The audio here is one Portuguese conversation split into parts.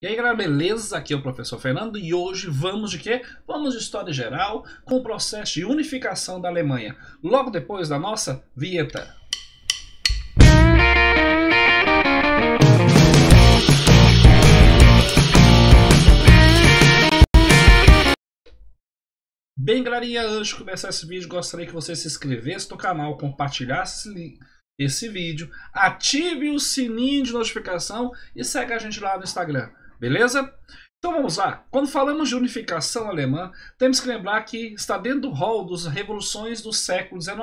E aí galera, beleza? Aqui é o professor Fernando e hoje vamos de quê? Vamos de história geral com o processo de unificação da Alemanha, logo depois da nossa vinheta. Bem galerinha, antes de começar esse vídeo, gostaria que você se inscrevesse no canal, compartilhasse esse vídeo, ative o sininho de notificação e segue a gente lá no Instagram. Beleza? Então vamos lá. Quando falamos de unificação alemã, temos que lembrar que está dentro do rol das revoluções do século XIX.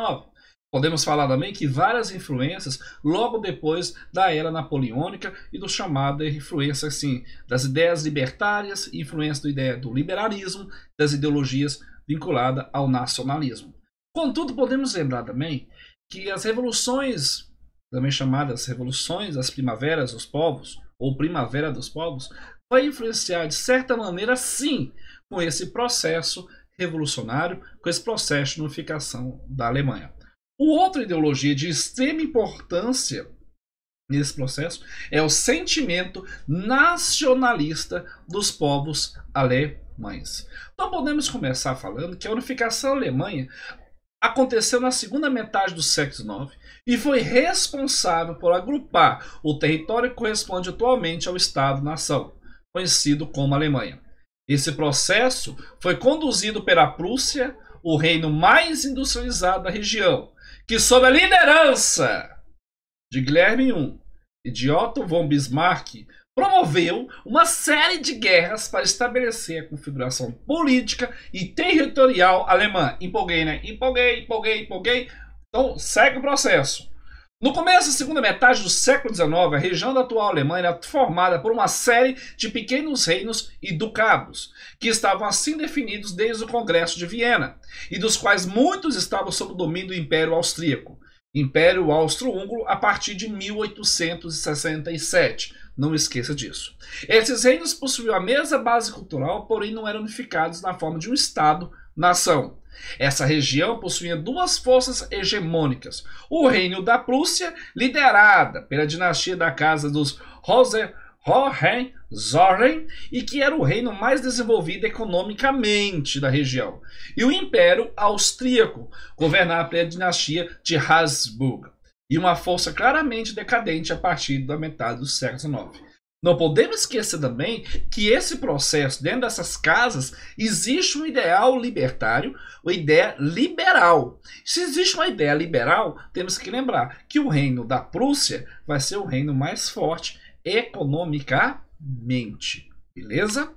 Podemos falar também que várias influências logo depois da era napoleônica e do chamado influência assim, das ideias libertárias, influência da ideia do liberalismo, das ideologias vinculadas ao nacionalismo. Contudo, podemos lembrar também que as revoluções, também chamadas revoluções das primaveras dos povos, ou primavera dos povos, vai influenciar de certa maneira sim com esse processo revolucionário, com esse processo de unificação da Alemanha. Outra ideologia de extrema importância nesse processo é o sentimento nacionalista dos povos alemães. Então podemos começar falando que a unificação alemã aconteceu na segunda metade do século XIX e foi responsável por agrupar o território que corresponde atualmente ao Estado-nação, conhecido como Alemanha. Esse processo foi conduzido pela Prússia, o reino mais industrializado da região, que sob a liderança de Guilherme I e de Otto von Bismarck, promoveu uma série de guerras para estabelecer a configuração política e territorial alemã. Empolguei, né? Empolguei. Então, segue o processo. No começo da segunda metade do século XIX, a região da atual Alemanha era formada por uma série de pequenos reinos e ducados, que estavam assim definidos desde o Congresso de Viena, e dos quais muitos estavam sob o domínio do Império Austríaco. Império Austro-Húngaro a partir de 1867. Não esqueça disso. Esses reinos possuíam a mesma base cultural, porém não eram unificados na forma de um Estado-nação. Essa região possuía duas forças hegemônicas. O reino da Prússia, liderada pela dinastia da casa dos Hohenzollern, e que era o reino mais desenvolvido economicamente da região. E o Império Austríaco, governado pela dinastia de Habsburgo, e uma força claramente decadente a partir da metade do século XIX. Não podemos esquecer também que esse processo, dentro dessas casas, existe um ideal libertário, uma ideia liberal. Se existe uma ideia liberal, temos que lembrar que o reino da Prússia vai ser o reino mais forte economicamente. Beleza?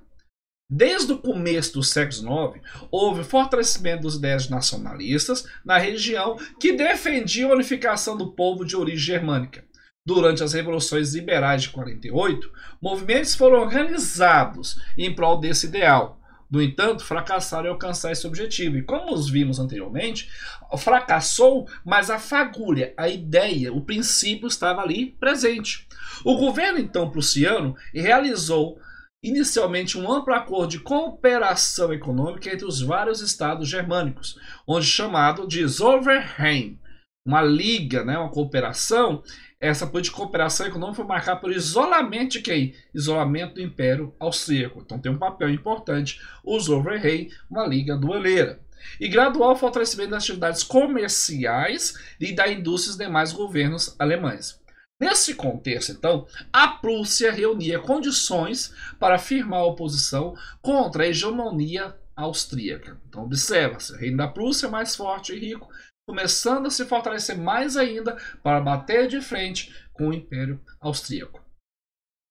Desde o começo do século XIX, houve fortalecimento das ideias nacionalistas na região que defendiam a unificação do povo de origem germânica. Durante as revoluções liberais de 48, movimentos foram organizados em prol desse ideal. No entanto, fracassaram em alcançar esse objetivo. E como os vimos anteriormente, fracassou, mas a fagulha, a ideia, o princípio estava ali presente. O governo então prussiano realizou inicialmente um amplo acordo de cooperação econômica entre os vários estados germânicos, onde chamado de Zollverein, uma liga, né, uma cooperação. Essa política de cooperação econômica foi marcada por isolamento de quem? Isolamento do Império Austríaco. Então tem um papel importante o Zollverein, uma liga dueleira. E gradual fortalecimento das atividades comerciais e da indústria dos demais governos alemães. Nesse contexto, então, a Prússia reunia condições para firmar a oposição contra a hegemonia austríaca. Então, observa-se, o reino da Prússia mais forte e rico, começando a se fortalecer mais ainda para bater de frente com o Império Austríaco.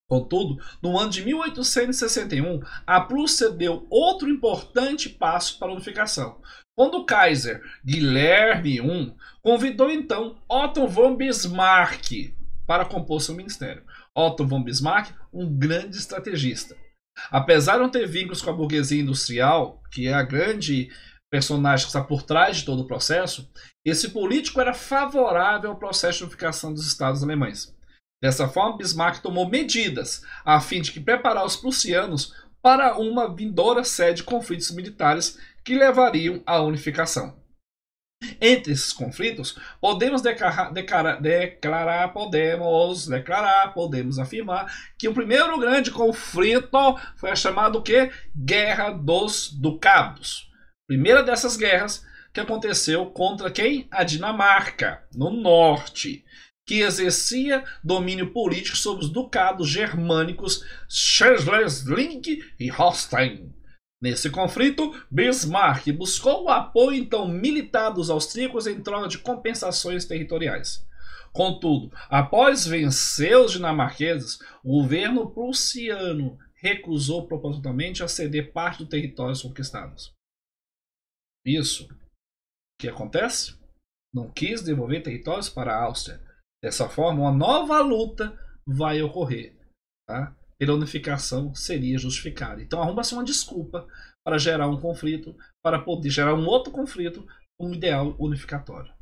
Contudo, no ano de 1861, a Prússia deu outro importante passo para a unificação, quando o Kaiser Guilherme I convidou então Otto von Bismarck para compor seu ministério. Otto von Bismarck, um grande estrategista. Apesar de não ter vínculos com a burguesia industrial, que é a grande personagem que está por trás de todo o processo, esse político era favorável ao processo de unificação dos estados alemães. Dessa forma, Bismarck tomou medidas a fim de preparar os prussianos para uma vindoura série de conflitos militares que levariam à unificação. Entre esses conflitos, podemos afirmar que o primeiro grande conflito foi a chamada o quê? Guerra dos Ducados. Primeira dessas guerras que aconteceu contra quem? A Dinamarca, no norte, que exercia domínio político sobre os ducados germânicos Schleswig e Holstein. Nesse conflito, Bismarck buscou o apoio então militar dos austríacos em troca de compensações territoriais. Contudo, após vencer os dinamarqueses, o governo prussiano recusou propositalmente a ceder parte dos territórios conquistados. Isso, o que acontece? Não quis devolver territórios para a Áustria. Dessa forma, uma nova luta vai ocorrer, tá? Pela unificação seria justificada. Então arruma-se uma desculpa para gerar um conflito, para poder gerar um outro conflito com um ideal unificatório.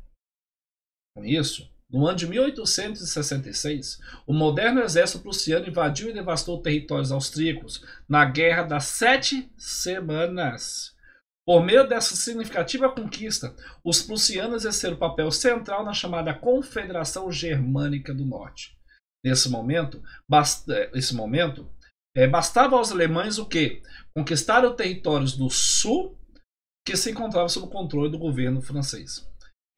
Com isso, no ano de 1866, o moderno exército prussiano invadiu e devastou territórios austríacos na Guerra das 7 Semanas. Por meio dessa significativa conquista, os prussianos exerceram papel central na chamada Confederação Germânica do Norte. Nesse momento, bastava aos alemães o quê? Conquistar os territórios do sul que se encontravam sob o controle do governo francês.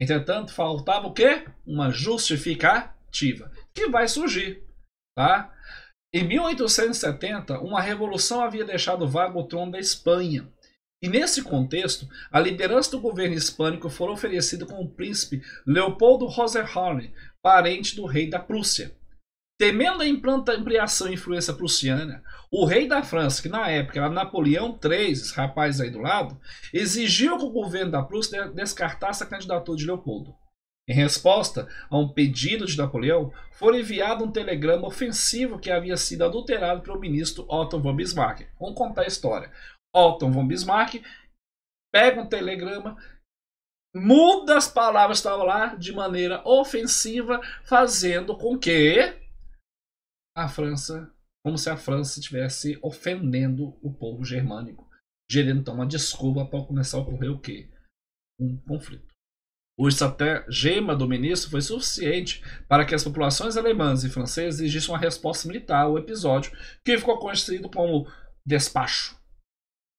Entretanto, faltava o quê? Uma justificativa, que vai surgir. Tá? Em 1870, uma revolução havia deixado vago o trono da Espanha. E nesse contexto, a liderança do governo hispânico foi oferecida com o príncipe Leopoldo Hohenzollern, parente do rei da Prússia. Temendo a ampliação e influência prussiana, o rei da França, que na época era Napoleão III, esse rapaz aí do lado, exigiu que o governo da Prússia descartasse a candidatura de Leopoldo. Em resposta a um pedido de Napoleão, foi enviado um telegrama ofensivo que havia sido adulterado pelo ministro Otto von Bismarck. Vamos contar a história. Otto von Bismarck pega um telegrama, muda as palavras que estavam lá de maneira ofensiva, fazendo com que a França, como se a França estivesse ofendendo o povo germânico, gerando então uma desculpa para começar a ocorrer o quê? Um conflito. O estratagema do ministro foi suficiente para que as populações alemãs e francesas exigissem uma resposta militar ao episódio, que ficou conhecido como despacho.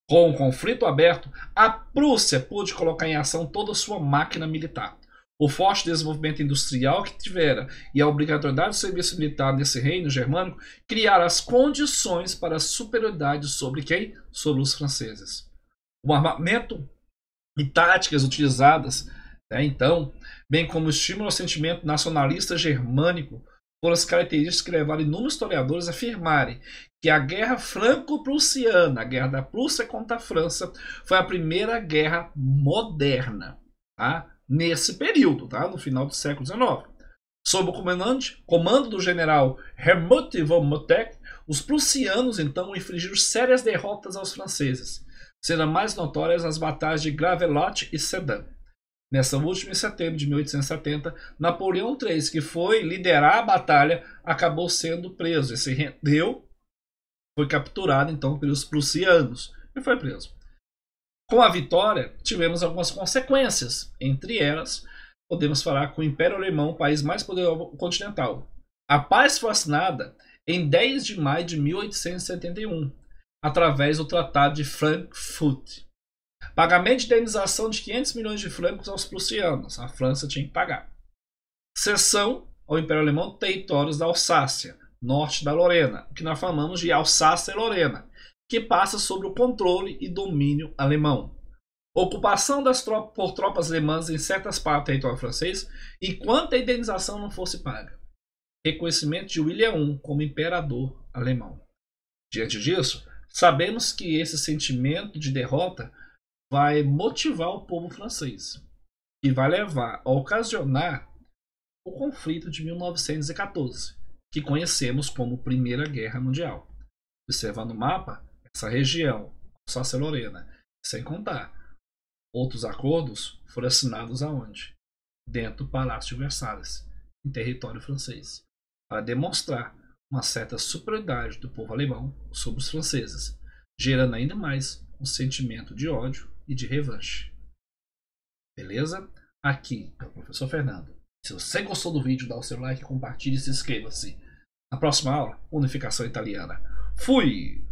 Com o conflito aberto, a Prússia pôde colocar em ação toda a sua máquina militar. O forte desenvolvimento industrial que tivera e a obrigatoriedade do serviço militar nesse reino germânico criaram as condições para a superioridade sobre quem? Sobre os franceses. O armamento e táticas utilizadas, então, bem como o estímulo ao sentimento nacionalista germânico, foram as características que levaram inúmeros historiadores a afirmarem que a Guerra Franco-Prussiana, a Guerra da Prússia contra a França, foi a primeira guerra moderna, tá? Nesse período, tá? No final do século XIX. Sob o comando do general Helmut von Moltke, os prussianos então infligiram sérias derrotas aos franceses, sendo mais notórias as batalhas de Gravelotte e Sedan. Nessa última, em setembro de 1870, Napoleão III, que foi liderar a batalha, acabou sendo preso e se rendeu, foi capturado então pelos prussianos e foi preso. Com a vitória, tivemos algumas consequências. Entre elas, podemos falar que o Império Alemão, o país mais poderoso continental. A paz foi assinada em 10 de maio de 1871, através do Tratado de Frankfurt. Pagamento de indenização de 500 milhões de francos aos prussianos. A França tinha que pagar. Cessão ao Império Alemão territórios da Alsácia, norte da Lorena, que nós chamamos de Alsácia-Lorena, que passa sob o controle e domínio alemão. Ocupação por tropas alemãs em certas partes do território francês, enquanto a indenização não fosse paga. Reconhecimento de William I como imperador alemão. Diante disso, sabemos que esse sentimento de derrota vai motivar o povo francês e vai levar a ocasionar o conflito de 1914, que conhecemos como Primeira Guerra Mundial. Observando o mapa, essa região, Alsácia-Lorena, sem contar outros acordos, foram assinados aonde? Dentro do Palácio de Versalhes, em território francês, para demonstrar uma certa superioridade do povo alemão sobre os franceses, gerando ainda mais um sentimento de ódio e de revanche. Beleza? aqui é o professor Fernando. Se você gostou do vídeo, dá o seu like, compartilhe e se inscreva-se. Na próxima aula, unificação italiana. Fui!